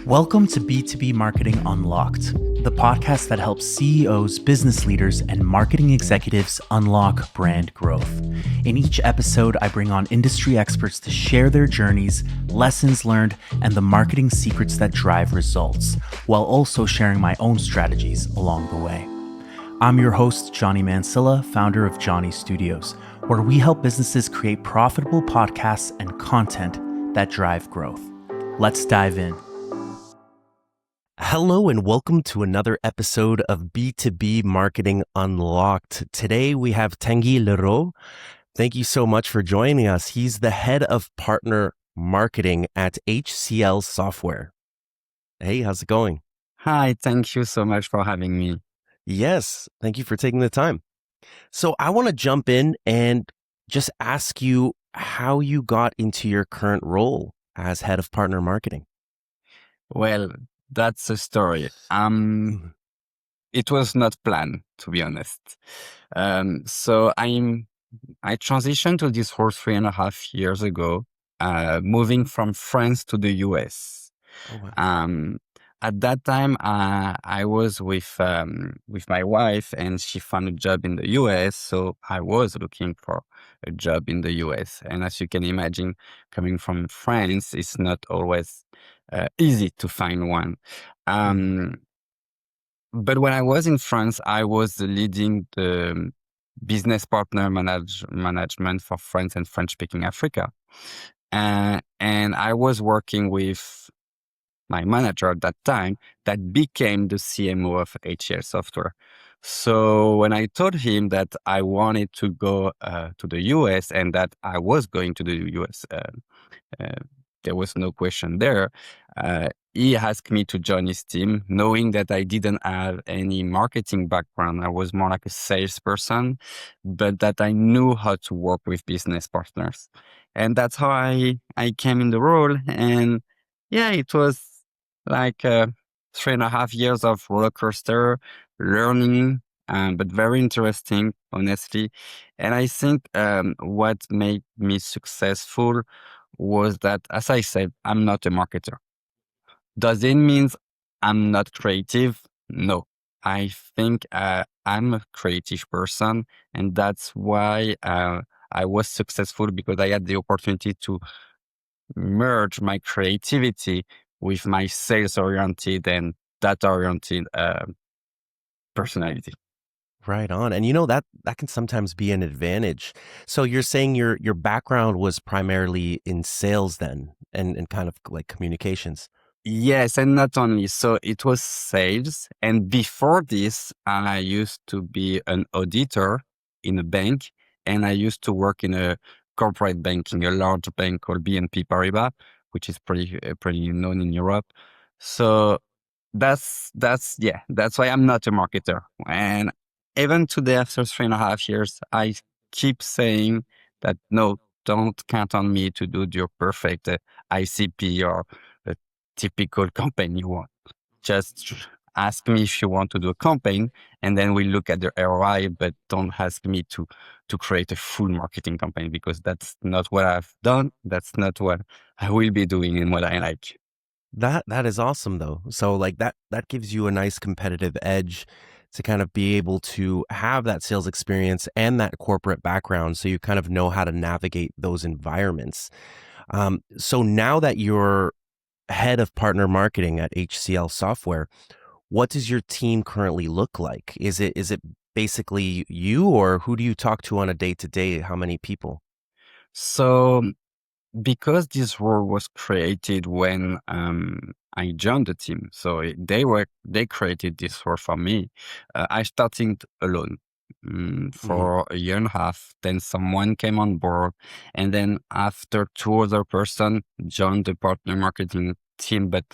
Welcome to B2B Marketing Unlocked, the podcast that helps CEOs, business leaders, and marketing executives unlock brand growth. In each episode, I bring on industry experts to share their journeys, lessons learned, and the marketing secrets that drive results, while also sharing my own strategies along the way. I'm your host, Jony Mansilla, founder of Jony Studios, where we help businesses create profitable podcasts and content that drive growth. Let's dive in. Hello and welcome to another episode of B2B Marketing Unlocked. Today we have Tanguy Le Roux. Thank you so much for joining us. He's the head of partner marketing at HCL Software. Hey, how's it going? Hi, thank you so much for having me. Yes, thank you for taking the time. So I want to jump in and just ask you how you got into your current role as head of partner marketing. Well, that's a story. It was not planned, to be honest. So I transitioned to this role 3.5 years ago, moving from France to the US. Oh, wow. At that time, I was with my wife, and she found a job in the US. So I was looking for a job in the US. And as you can imagine, coming from France, it's not always easy to find one. But when I was in France, I was leading the business partner management for France and French-speaking Africa. And I was working with my manager at that time that became the CMO of HCL Software. So when I told him that I wanted to go to the US and that I was going to the US, there was no question there. He asked me to join his team, knowing that I didn't have any marketing background. I was more like a salesperson, but that I knew how to work with business partners. And that's how I came in the role. And yeah, it was like 3.5 years of roller coaster learning, but very interesting, honestly. And I think what made me successful was that, as I said, I'm not a marketer. Does it mean I'm not creative? No. I think I'm a creative person, and that's why I was successful, because I had the opportunity to merge my creativity with my sales-oriented and data-oriented personality. Right on. And that can sometimes be an advantage. So you're saying your background was primarily in sales then and kind of like communications. Yes, and not only. So it was sales. And before this, I used to be an auditor in a bank, and I used to work in a corporate banking, a large bank called BNP Paribas, which is pretty known in Europe. So that's why I'm not a marketer. And even today, after 3.5 years, I keep saying that no, don't count on me to do your perfect ICP or a typical campaign you want. Just ask me if you want to do a campaign, and then we look at the ROI, but don't ask me to create a full marketing campaign, because that's not what I've done. That's not what I will be doing and what I like. That is awesome though. So like that gives you a nice competitive edge to kind of be able to have that sales experience and that corporate background, so you kind of know how to navigate those environments. So now that you're head of partner marketing at HCL Software, what does your team currently look like? Is it basically you, or who do you talk to on a day-to-day? How many people? So because this role was created when I joined the team, so they created this role for me. I started alone for a year and a half. Then someone came on board, and then after 2 other person joined the partner marketing team, but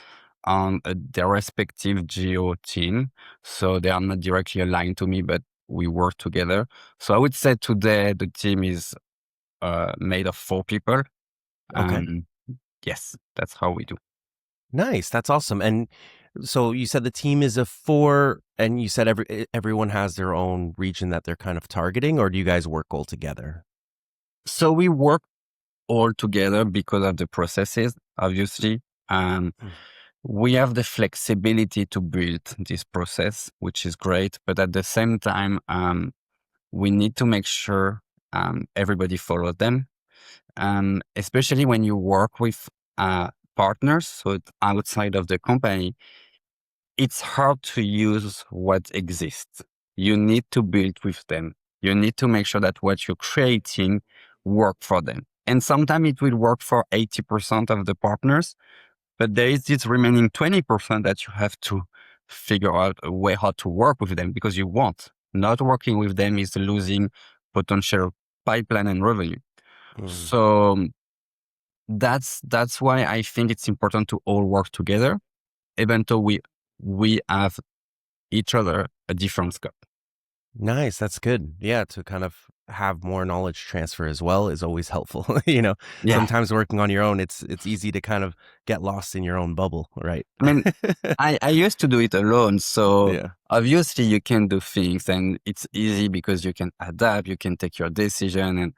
on their respective geo team. So they are not directly aligned to me, but we work together. So I would say today the team is made of 4 people. Okay. Yes, that's how we do. Nice. That's awesome. And so you said the team is of 4, and you said everyone has their own region that they're kind of targeting, or do you guys work all together? So we work all together because of the processes, obviously. we have the flexibility to build this process, which is great. But at the same time, we need to make sure everybody follows them. Especially when you work with partners, so outside of the company, it's hard to use what exists. You need to build with them. You need to make sure that what you're creating work for them. And sometimes it will work for 80% of the partners, but there is this remaining 20% that you have to figure out a way how to work with them because you won't. Not working with them is losing potential pipeline and revenue. Mm. So that's why I think it's important to all work together, even though we have each other a different scope. Nice. That's good. Yeah. To kind of have more knowledge transfer as well is always helpful. Yeah. Sometimes working on your own, it's easy to kind of get lost in your own bubble, right? I mean, I used to do it alone. So Yeah. obviously you can do things and it's easy because you can adapt, you can take your decision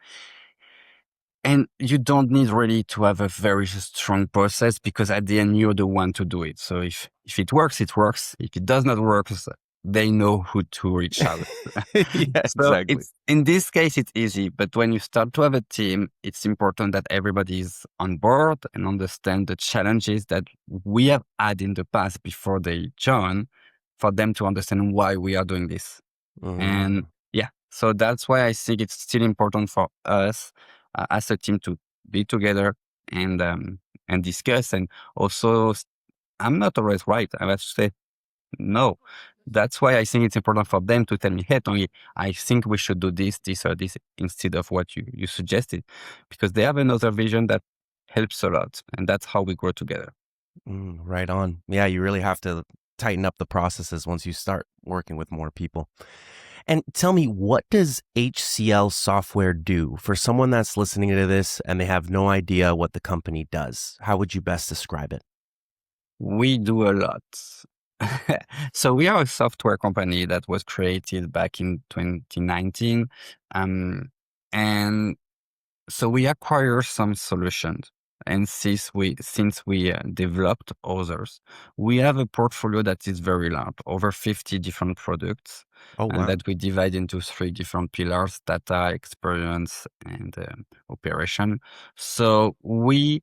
and you don't need really to have a very strong process because at the end you're the one to do it. So if it works, it works. If it does not work, they know who to reach out. Yeah, So exactly. it's in this case it's easy, but when you start to have a team, it's important that everybody is on board and understand the challenges that we have had in the past before they join, for them to understand why we are doing this. And Mm. yeah, so that's why I think it's still important for us as a team to be together and discuss. And also, I'm not always right. I have to say no. That's why I think it's important for them to tell me, hey, Tony, I think we should do this, this, or this instead of what you suggested, because they have another vision that helps a lot. And that's how we grow together. Right on. Yeah, you really have to tighten up the processes once you start working with more people. And tell me, what does HCL Software do for someone that's listening to this and they have no idea what the company does? How would you best describe it? We do a lot. So we are a software company that was created back in 2019. And so we acquire some solutions. And since we developed others, we have a portfolio that is very large, over 50 different products, Oh, and wow. that we divide into three different pillars: data, experience, and operation. So we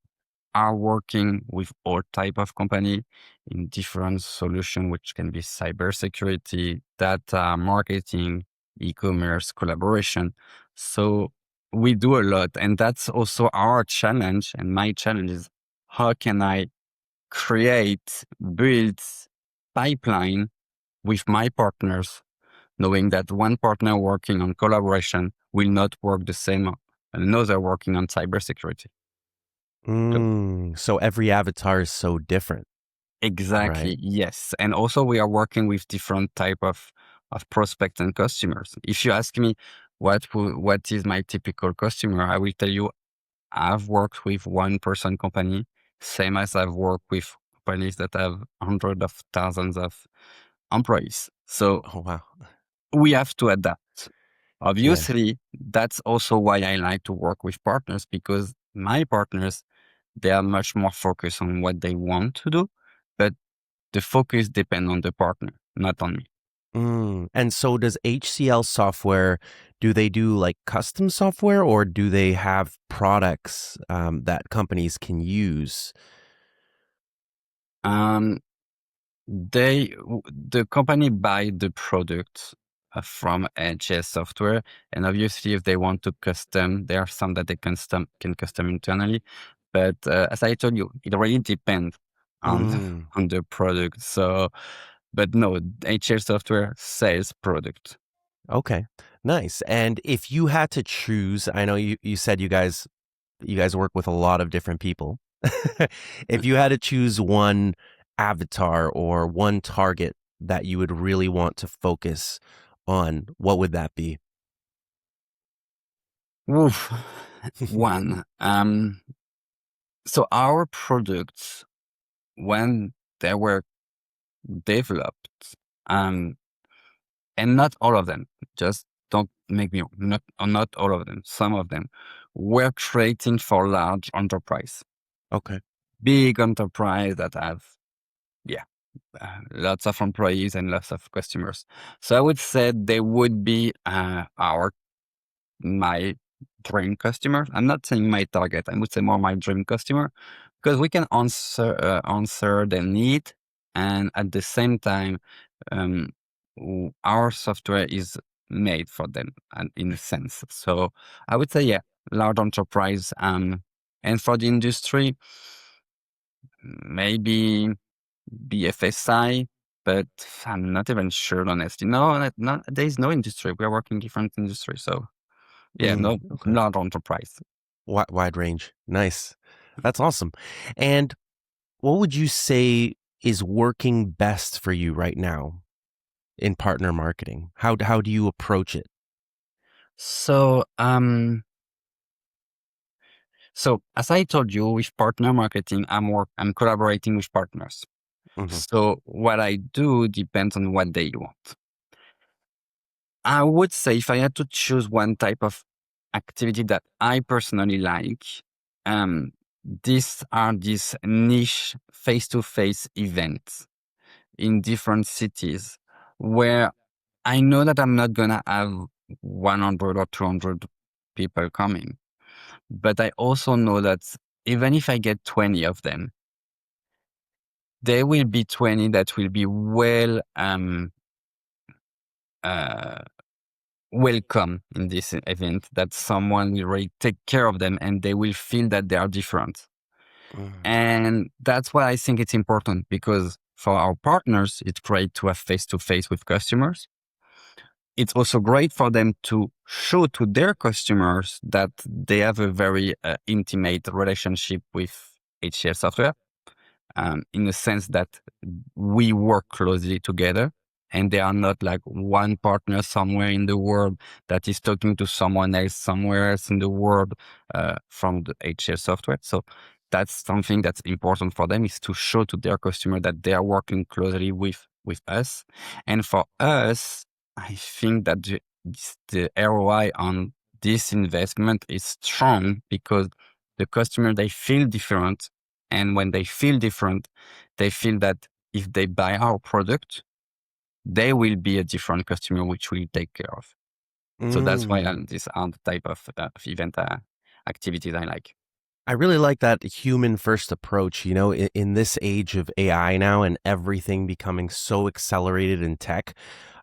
are working with all type of company in different solution, which can be cybersecurity, data, marketing, e-commerce, collaboration. So we do a lot, and that's also our challenge. And my challenge is, how can I create, build pipeline with my partners, knowing that one partner working on collaboration will not work the same another working on cybersecurity. So So every avatar is so different, right? exactly. Yes. And also we are working with different type of prospects and customers. If you ask me what is my typical customer, I will tell you I've worked with one person company, same as I've worked with companies that have hundreds of thousands of employees. So Oh, wow. we have to adapt. Yeah. Obviously, that's also why I like to work with partners, because my partners, they are much more focused on what they want to do, but the focus depends on the partner, not on me. And so does HCL Software, do they do like custom software or do they have products that companies can use? Um, the company buy the product from HCL Software, and obviously, if they want to custom, there are some that they can custom internally. But as I told you, it really depends on Mm, on the product. So, but no, HCL Software sells product. okay, nice. And if you had to choose, I know you said you guys work with a lot of different people. If you had to choose one avatar or one target that you would really want to focus on, what would that be? Oof. One. So our products, when they were developed, um, and not all of them, just don't make me not all of them, some of them were creating for large enterprise, Okay. big enterprise that have yeah, lots of employees and lots of customers. So I would say they would be my dream customer. I'm not saying my target. I would say more my dream customer, because we can answer their need, and at the same time, um, our software is made for them, and in a sense. So I would say, yeah, large enterprise. And for the industry, maybe BFSI, but I'm not even sure, honestly. No, there is no industry. We are working different industry. So yeah, no, Okay. large enterprise. Wide range. Nice. That's awesome. And what would you say is working best for you right now in partner marketing? How do you approach it? So, so as I told you, with partner marketing, I'm collaborating with partners. Hmm. So what I do depends on what they want. I would say if I had to choose one type of activity that I personally like, um, these niche face-to-face events in different cities where I know that I'm not gonna have 100 or 200 people coming, but I also know that even if I get 20 of them, there will be 20 that will be uh, welcome in this event, that someone will really take care of them and they will feel that they are different. Mm. And that's why I think it's important, because for our partners, it's great to have face to face with customers. It's also great for them to show to their customers that they have a very intimate relationship with HCL Software, in the sense that we work closely together, and they are not like one partner somewhere in the world that is talking to someone else somewhere else in the world from the HCL Software. So that's something that's important for them, is to show to their customer that they are working closely with us. And for us, I think that the ROI on this investment is strong, because the customer, they feel different. And when they feel different, they feel that if they buy our product, they will be a different customer, which we take care of. So that's why Mm. these are the type of event activities I like. I really like that human first approach. In this age of AI now and everything becoming so accelerated in tech,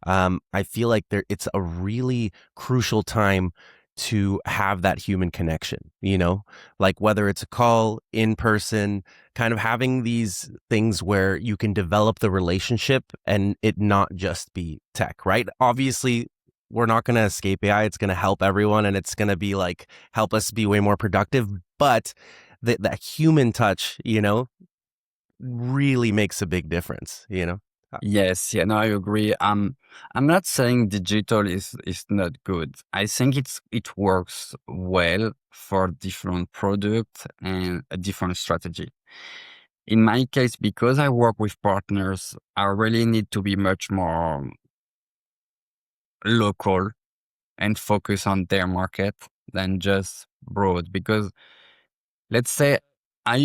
I feel like it's a really crucial time to have that human connection, like whether it's a call in person, kind of having these things where you can develop the relationship and it not just be tech, right? Obviously, we're not going to escape AI. It's going to help everyone and it's going to be like help us be way more productive. But that human touch, really makes a big difference. Yes, yeah, no, I agree. I'm not saying digital is not good. I think it works well for different products and a different strategy. In my case, because I work with partners, I really need to be much more local and focus on their market than just broad. Because let's say I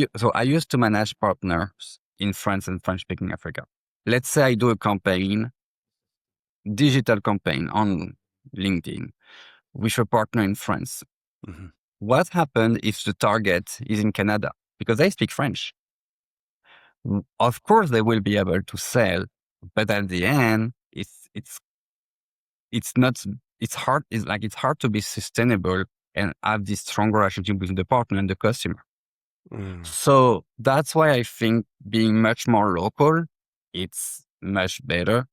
used to manage partners in France and French speaking Africa. Let's say I do a digital campaign on LinkedIn with a partner in France. Mhm. What happens if the target is in Canada? Because they speak French. Of course, they will be able to sell, but at the end, it's not, it's hard to be sustainable and have this strong relationship with the partner and the customer. Mm. So that's why I think being much more local, it's much better,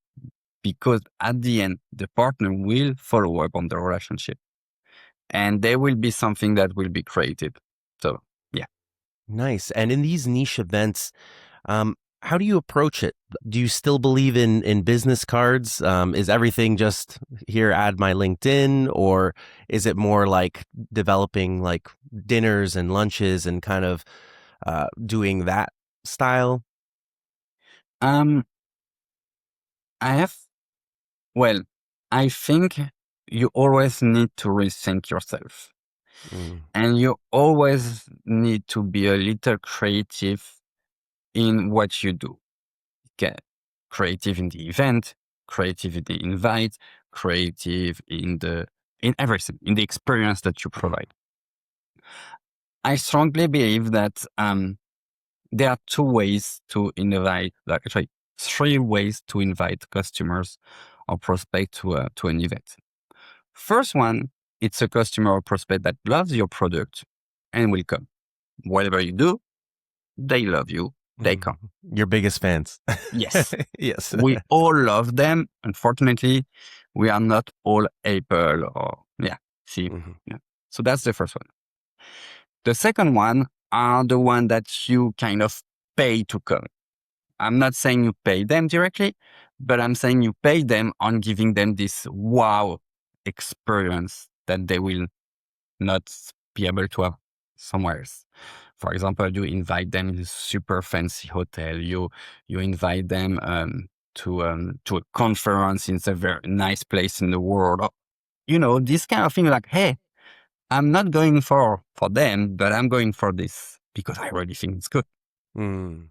because at the end, the partner will follow up on the relationship and there will be something that will be created. So yeah. Nice. And in these niche events, how do you approach it? Do you still believe in business cards? Is everything just here, add my LinkedIn, or is it more like developing like dinners and lunches and kind of doing that style? Um, I have, well, I think you always need to rethink yourself, Mm. and you always need to be a little creative in what you do. creative in the event, creative in the invite, creative in everything, in the experience that you provide. I strongly believe that there are two ways to invite, actually 3 ways to invite customers or prospect to an event. First one, it's a customer or prospect that loves your product and will come. Whatever you do, they love you, they come. Your biggest fans. Yes. Yes. We all love them. Unfortunately, we are not all Apple or, see. Yeah. So that's the first one. The second one are the one that you kind of pay to come. I'm not saying you pay them directly, but I'm saying you pay them on giving them this wow experience that they will not be able to have somewhere else. For example, you invite them to a super fancy hotel. You invite them to a conference in a very nice place in the world. This kind of thing. Like, hey, I'm not going for them, but I'm going for this because I really think it's good. And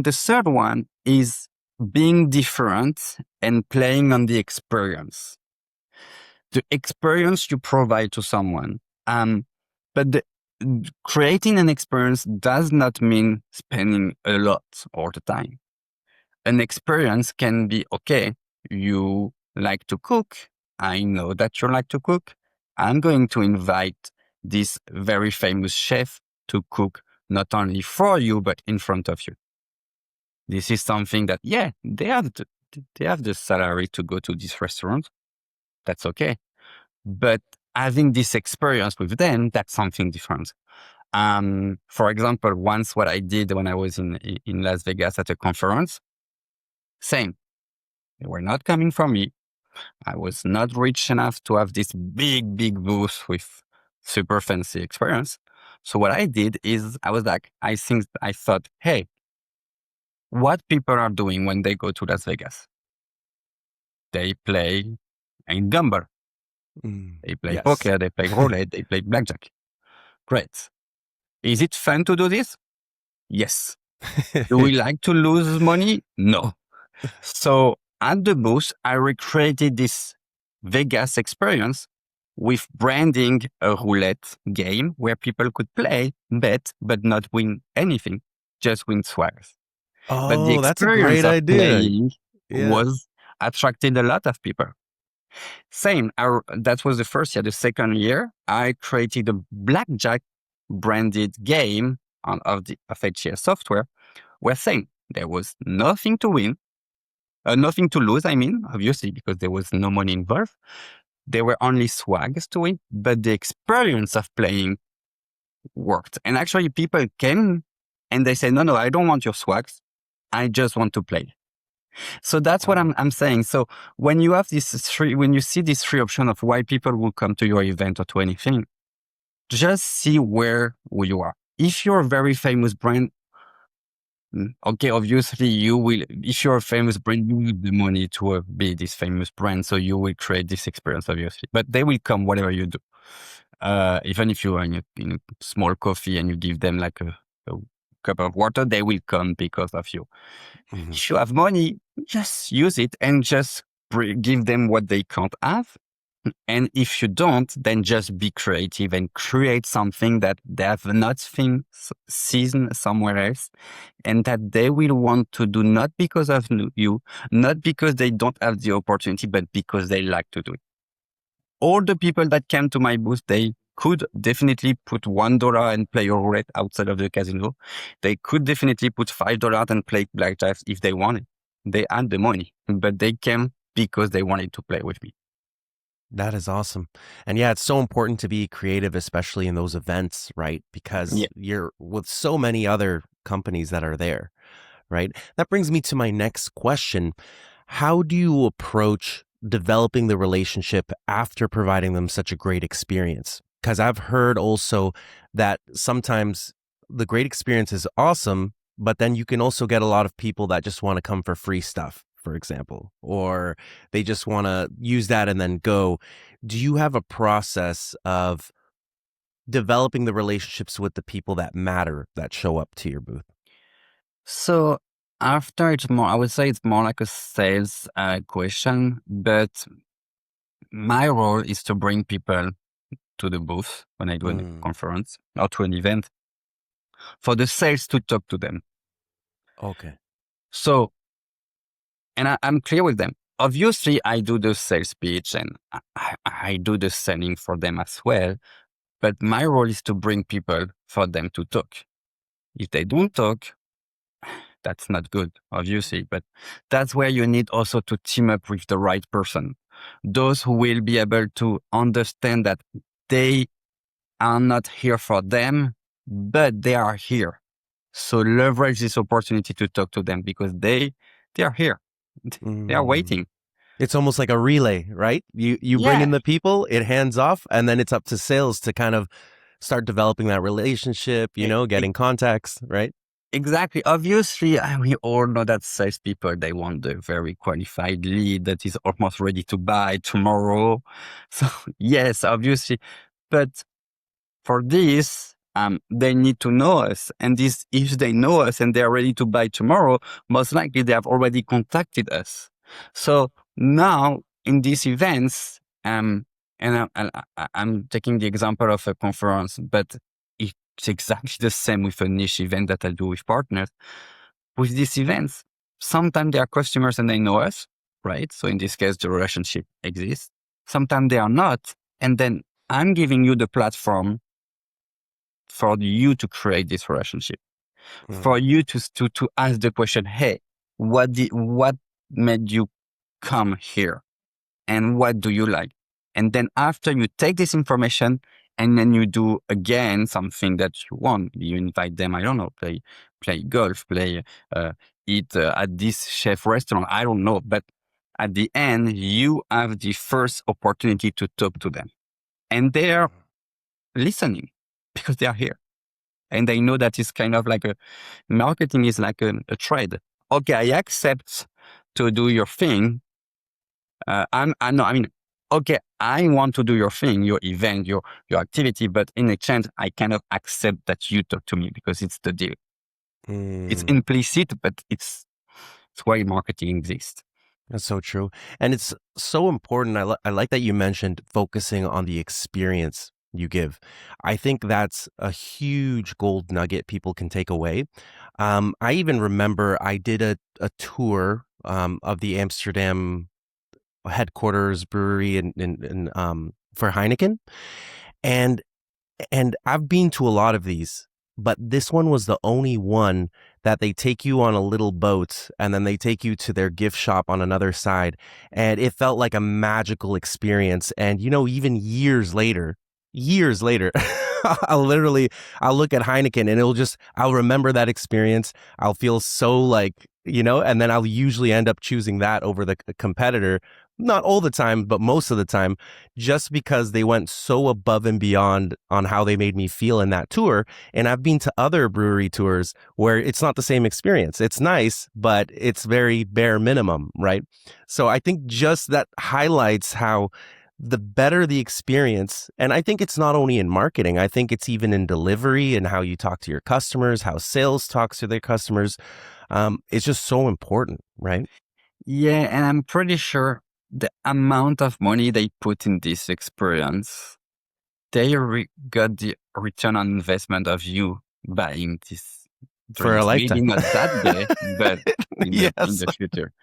the third one is being different and playing on the experience. The experience you provide to someone. But creating an experience does not mean spending a lot all the time. An experience can be, okay, you like to cook. I know that you like to cook. I'm going to invite this very famous chef to cook not only for you, but in front of you. This is something that, they have the salary to go to this restaurant. That's okay. But having this experience with them, that's something different. For example, once what I did when I was in Las Vegas at a conference, same. They were not coming from me. I was not rich enough to have this big, big booth with super fancy experience. So what I did is I was like, I thought, hey, what people are doing when they go to Las Vegas? They play a number. They play poker, they play roulette, they play blackjack. Great. Is it fun to do this? Yes. Do we like to lose money? No. So at the booth, I recreated this Vegas experience with branding a roulette game where people could play, bet, but not win anything, just win swags. But the That's a experience great of idea. playing was attracted a lot of people. Same, that was the first year. The second year, I created a blackjack branded game of HCL Software, where same, there was nothing to win, nothing to lose, obviously, because there was no money involved. There were only swags to win, but the experience of playing worked. And actually people came and they said, no, I don't want your swags. I just want to play. So that's what I'm saying. So when you have when you see these 3 options of why people will come to your event or to anything, just see where you are. If you're a very famous brand, okay, obviously you will, if you're a famous brand, you need the money to be this famous brand. So you will create this experience, obviously, but they will come whatever you do. Even if you are in a small coffee and you give them like a cup of water, they will come because of you. If you have money, just use it and just give them what they can't have. And if you don't, then just be creative and create something that they have not seen somewhere else and that they will want to do, not because of you, not because they don't have the opportunity, but because they like to do it. All the people that came to my booth, they could definitely put $1 and play roulette outside of the casino. They could definitely put $5 and play blackjack if they wanted. They had the money, but they came because they wanted to play with me. That is awesome. And it's so important to be creative, especially in those events, right? Because you're with so many other companies that are there, right? That brings me to my next question. How do you approach developing the relationship after providing them such a great experience? Because I've heard also that sometimes the great experience is awesome, but then you can also get a lot of people that just want to come for free stuff, for example, or they just want to use that and then go. Do you have a process of developing the relationships with the people that matter that show up to your booth? So after it's more, I would say it's more like a sales question, but my role is to bring people to the booth when I do a conference or to an event for the sales to talk to them. Okay. So, and I'm clear with them. Obviously, I do the sales pitch and I do the selling for them as well. But my role is to bring people for them to talk. If they don't talk, that's not good, obviously. But that's where you need also to team up with the right person. Those who will be able to understand that they are not here for them, but they are here. So leverage this opportunity to talk to them because they are here. They are waiting. It's almost like a relay, right? You bring in the people, it hands off, and then it's up to sales to kind of start developing that relationship, getting contacts, right? Exactly. Obviously, we all know that salespeople, they want the very qualified lead that is almost ready to buy tomorrow. So yes, obviously. But for this, they need to know us. And this, if they know us and they are ready to buy tomorrow, most likely they have already contacted us. So now in these events, and I'm taking the example of a conference, but it's exactly the same with a niche event that I do with partners. With these events, sometimes they are customers and they know us, right? So in this case, the relationship exists. Sometimes they are not. And then I'm giving you the platform for you to create this relationship, for you to ask the question, hey, what made you come here? And what do you like? And then after you take this information and then you do again something that you want, you invite them, I don't know, play golf, eat at this chef restaurant, I don't know. But at the end, you have the first opportunity to talk to them. And they're listening because they are here. And they know that it's kind of like marketing is like a trade. Okay, I accept to do your thing. Okay, I want to do your thing, your event, your activity, but in exchange, I kind of accept that you talk to me because it's the deal. It's implicit, but it's why marketing exists. That's so true. And it's so important. I like that you mentioned focusing on the experience you give. I think that's a huge gold nugget people can take away. I even remember I did a tour of the Amsterdam headquarters brewery for Heineken. And I've been to a lot of these, but this one was the only one that they take you on a little boat and then they take you to their gift shop on another side. And it felt like a magical experience. And, even years later, I'll look at Heineken and I'll remember that experience. I'll feel so and then I'll usually end up choosing that over the competitor. Not all the time, but most of the time, just because they went so above and beyond on how they made me feel in that tour. And I've been to other brewery tours where it's not the same experience. It's nice, but it's very bare minimum, right? So I think just that highlights how the better the experience, and I think it's not only in marketing, I think it's even in delivery and how you talk to your customers, how sales talks to their customers. It's just so important, right? Yeah, and I'm pretty sure the amount of money they put in this experience, they got the return on investment of you buying this For a drinks. Maybe lifetime. not that day, but in the future.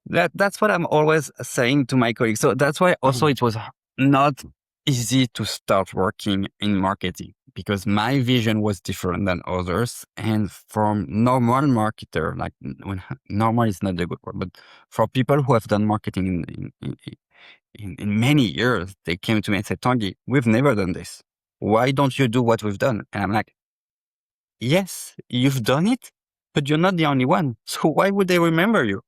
That's what I'm always saying to my colleagues. So that's why also it was not easy to start working in marketing because my vision was different than others. And from normal marketer, like when normal is not a good word, but for people who have done marketing in many years, they came to me and said, Tanguy, we've never done this. Why don't you do what we've done? And I'm like, yes, you've done it, but you're not the only one. So why would they remember you?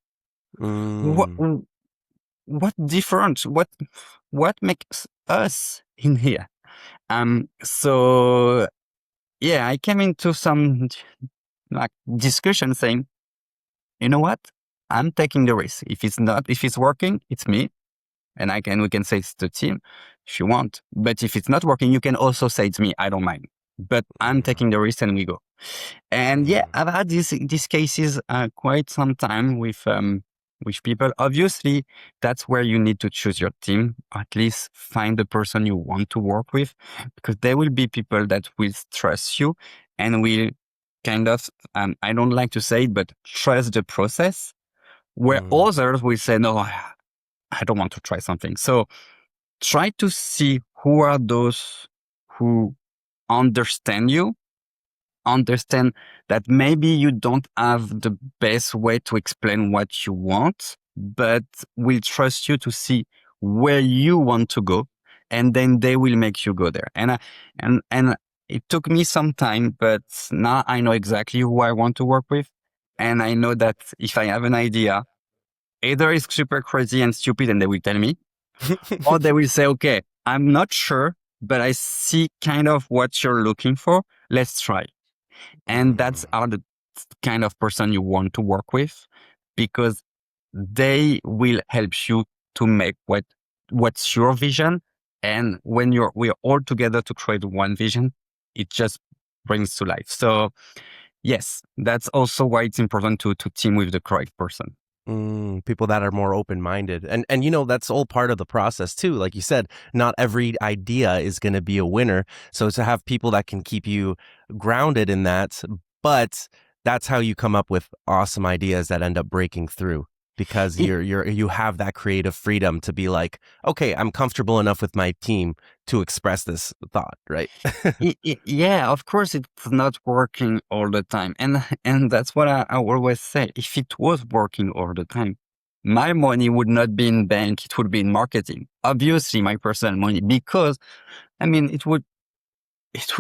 What difference? What makes us in here? So yeah, I came into some discussion saying, you know what? I'm taking the risk. If it's working, it's me. And we can say it's the team if you want. But if it's not working, you can also say it's me. I don't mind. but I'm taking the risk and we go. And yeah, I've had these cases quite some time with people. Obviously, that's where you need to choose your team. At least find the person you want to work with, because there will be people that will trust you and will kind of, I don't like to say it, but trust the process. Where others will say, no, I don't want to try something. So try to see who are those who understand you, understand that maybe you don't have the best way to explain what you want, but will trust you to see where you want to go, and then they will make you go there. And it took me some time, but now I know exactly who I want to work with, and I know that if I have an idea, either it's super crazy and stupid, and they will tell me, or they will say, okay, I'm not sure, but I see kind of what you're looking for. Let's try. And that's are the kind of person you want to work with, because they will help you to make what's your vision. And when we're all together to create one vision, it just brings to life. So yes, that's also why it's important to team with the correct person. People that are more open-minded. And you know, that's all part of the process too. Like you said, not every idea is going to be a winner. So to have people that can keep you grounded in that, but that's how you come up with awesome ideas that end up breaking through, because you have that creative freedom to be like, okay, I'm comfortable enough with my team to express this thought, right? Yeah, of course, it's not working all the time. And that's what I always say. If it was working all the time, my money would not be in bank. It would be in marketing. Obviously, my personal money, because I mean, it would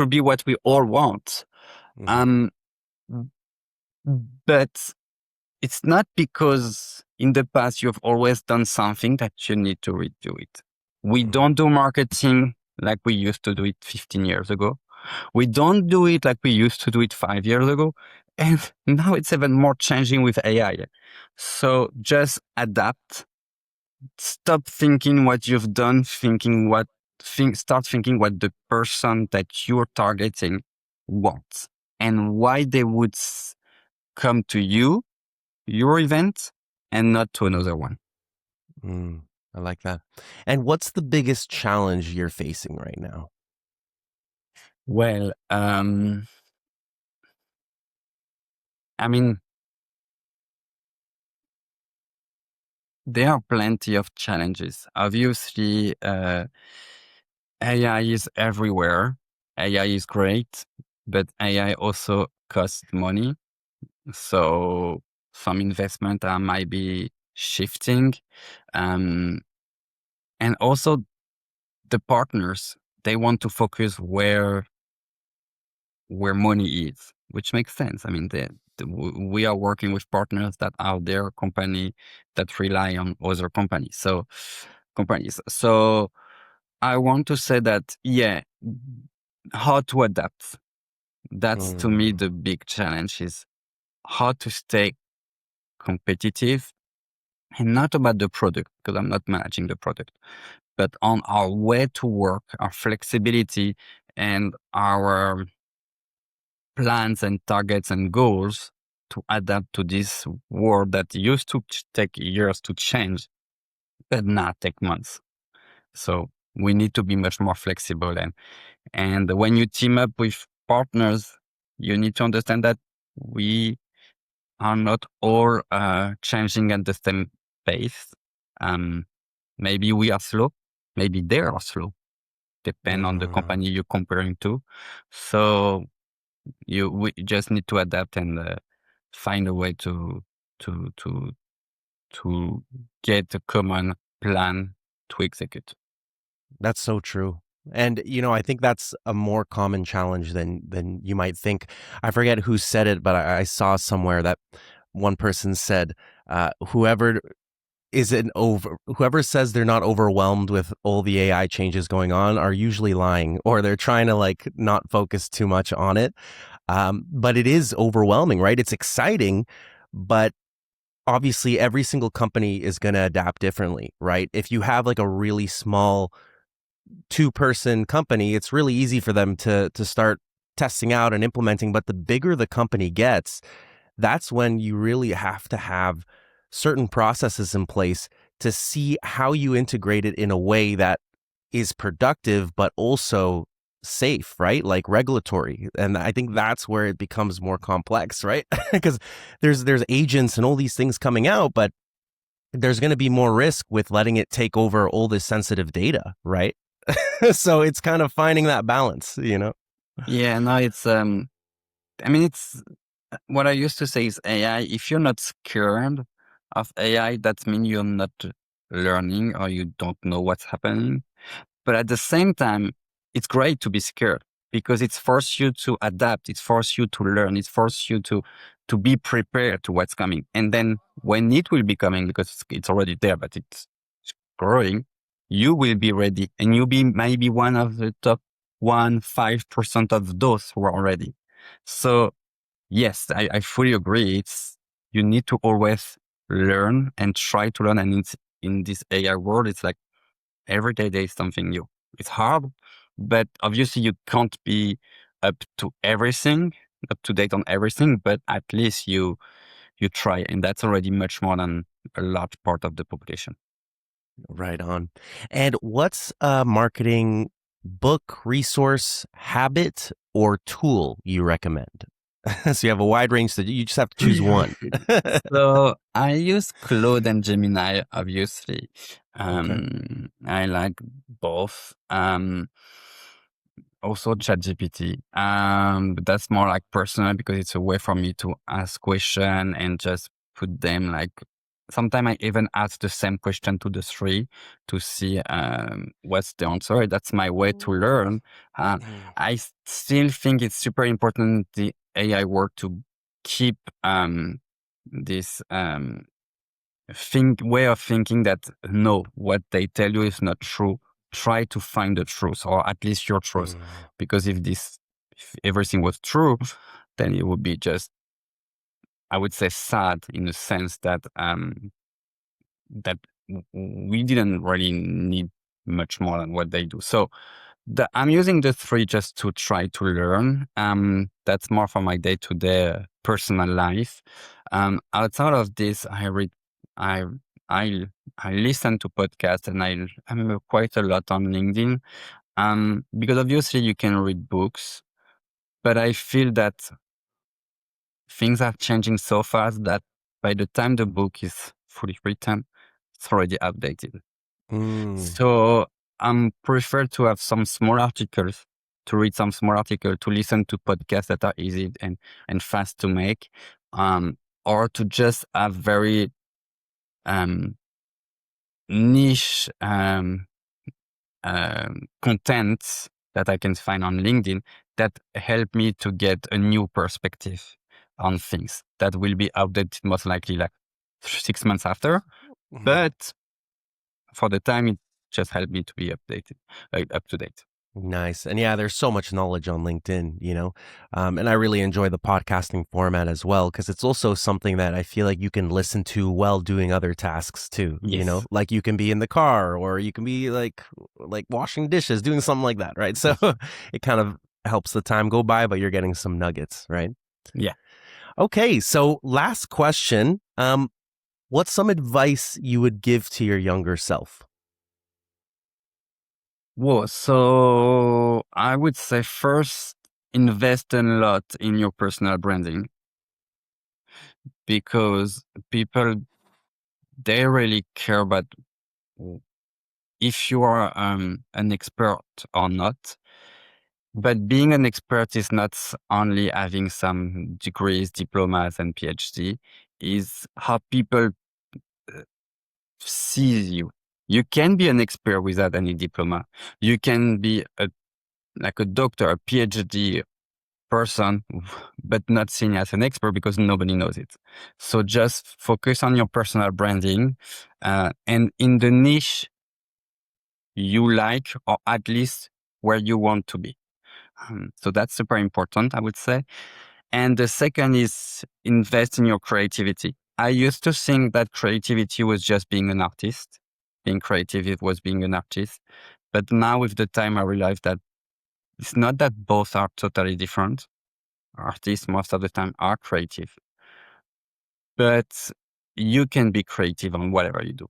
be what we all want. Um, but it's not because in the past you've always done something that you need to redo it. We don't do marketing like we used to do it 15 years ago. We don't do it like we used to do it 5 years ago. And now it's even more changing with AI. So just adapt. Stop thinking what you've done, start thinking what the person that you're targeting wants and why they would come to you, your event, and not to another one. I like that. And what's the biggest challenge you're facing right now? Well, I mean, there are plenty of challenges. Obviously, AI is everywhere. AI is great, but AI also costs money. So some investment might be shifting. And also the partners, they want to focus where money is, which makes sense. I mean, we are working with partners that are their company that rely on other companies. So I want to say that, yeah, how to adapt. That's to me the big challenge, is how to stay competitive, and not about the product, because I'm not managing the product, but on our way to work, our flexibility, and our plans and targets and goals to adapt to this world that used to take years to change, but now take months. So we need to be much more flexible. And when you team up with partners, you need to understand that we are not all changing at the same pace. Maybe we are slow, maybe they are slow, depend on the company you're comparing to. So we just need to adapt and find a way to to to get a common plan to execute. That's so true. And you know, I think that's a more common challenge than you might think. I forget who said it, but I saw somewhere that one person said, "Whoever whoever says they're not overwhelmed with all the AI changes going on are usually lying, or they're trying to like not focus too much on it." But it is overwhelming, right? It's exciting, but obviously every single company is going to adapt differently, right? If you have like a really small two-person company, it's really easy for them to start testing out and implementing. But the bigger the company gets, that's when you really have to have certain processes in place to see how you integrate it in a way that is productive, but also safe, right? Like regulatory. And I think that's where it becomes more complex, right? Because there's agents and all these things coming out, but there's going to be more risk with letting it take over all this sensitive data, right? So it's kind of finding that balance, you know? Yeah, no, it's I mean, it's what I used to say is AI. If you're not scared of AI, that means you're not learning or you don't know what's happening. But at the same time, it's great to be scared because it's forced you to adapt. It's forced you to learn. It's forced you to be prepared to what's coming. And then when it will be coming, because it's already there, but it's growing, you will be ready and you'll be maybe one of the top 5% of those who are ready. So yes, I fully agree. You need to always learn and try to learn. And in this AI world, it's like every day there is something new. It's hard, but obviously you can't be up to everything, up to date on everything, but at least you try. And that's already much more than a large part of the population. Right on. And what's a marketing book, resource, habit, or tool you recommend? So you have a wide range that you just have to choose one. So I use Claude and Gemini, obviously. Okay. I like both. Also ChatGPT. But that's more like personal because it's a way for me to ask question and just put them like. Sometimes I even ask the same question to the three to see what's the answer. That's my way to learn. I still think it's super important the AI work to keep this way of thinking that no, what they tell you is not true. Try to find the truth, or at least your truth, because if everything was true, then it would be just, I would say, sad in the sense that that we didn't really need much more than what they do. So I'm using the three just to try to learn. That's more for my day-to-day personal life. Outside of this, I read, I, I, I listen to podcasts, and I'm quite a lot on LinkedIn. Because obviously you can read books, but I feel that things are changing so fast that by the time the book is fully written, it's already updated. So I prefer to have some small articles, to read some small article, to listen to podcasts that are easy and fast to make, or to just have very niche content that I can find on LinkedIn that help me to get a new perspective on things that will be updated most likely like 6 months after. But for the time, it just helped me to be updated, like up to date. Nice. And yeah, there's so much knowledge on LinkedIn, you know, and I really enjoy the podcasting format as well, because it's also something that I feel like you can listen to while doing other tasks too, you know, Yes. like you can be in the car or you can be like washing dishes, doing something like that, right? So it kind of helps the time go by, but you're getting some nuggets, right? Yeah. Okay. So last question. What's some advice you would give to your younger self? Whoa. So I would say first, invest a lot in your personal branding, because people, they really care about if you are an expert or not. But being an expert is not only having some degrees, diplomas, and PhD, is how people see you. You can be an expert without any diploma. You can be like a doctor, a PhD person, but not seen as an expert because nobody knows it. So just focus on your personal branding, and in the niche you like, or at least where you want to be. So that's super important, I would say. And the second is invest in your creativity. I used to think that creativity was just being an artist. Being creative, it was being an artist. But now with the time, I realized that It's not that both are totally different. Artists most of the time are creative, but you can be creative on whatever you do.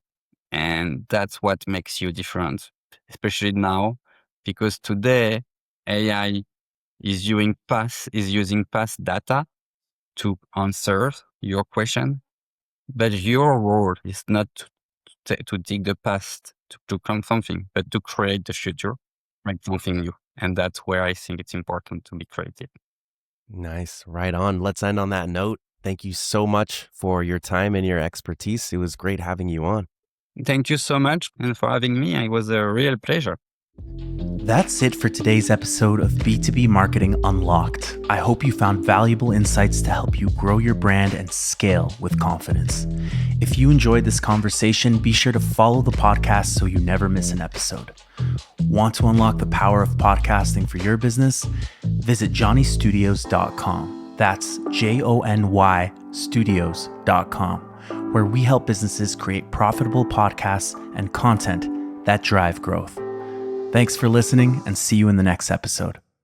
And that's what makes you different, especially now, because today AI is using past data to answer your question, but your role is not to dig the past to come something, but to create the future, make something new. And that's where I think it's important to be creative. Nice. Right on. Let's end on that note. Thank you so much for your time and your expertise. It was great having you on. Thank you so much and for having me. It was a real pleasure. That's it for today's episode of B2B Marketing Unlocked. I hope you found valuable insights to help you grow your brand and scale with confidence. If you enjoyed this conversation, be sure to follow the podcast so you never miss an episode. Want to unlock the power of podcasting for your business? Visit JonyStudios.com. That's JONY Studios.com, where we help businesses create profitable podcasts and content that drive growth. Thanks for listening, and see you in the next episode.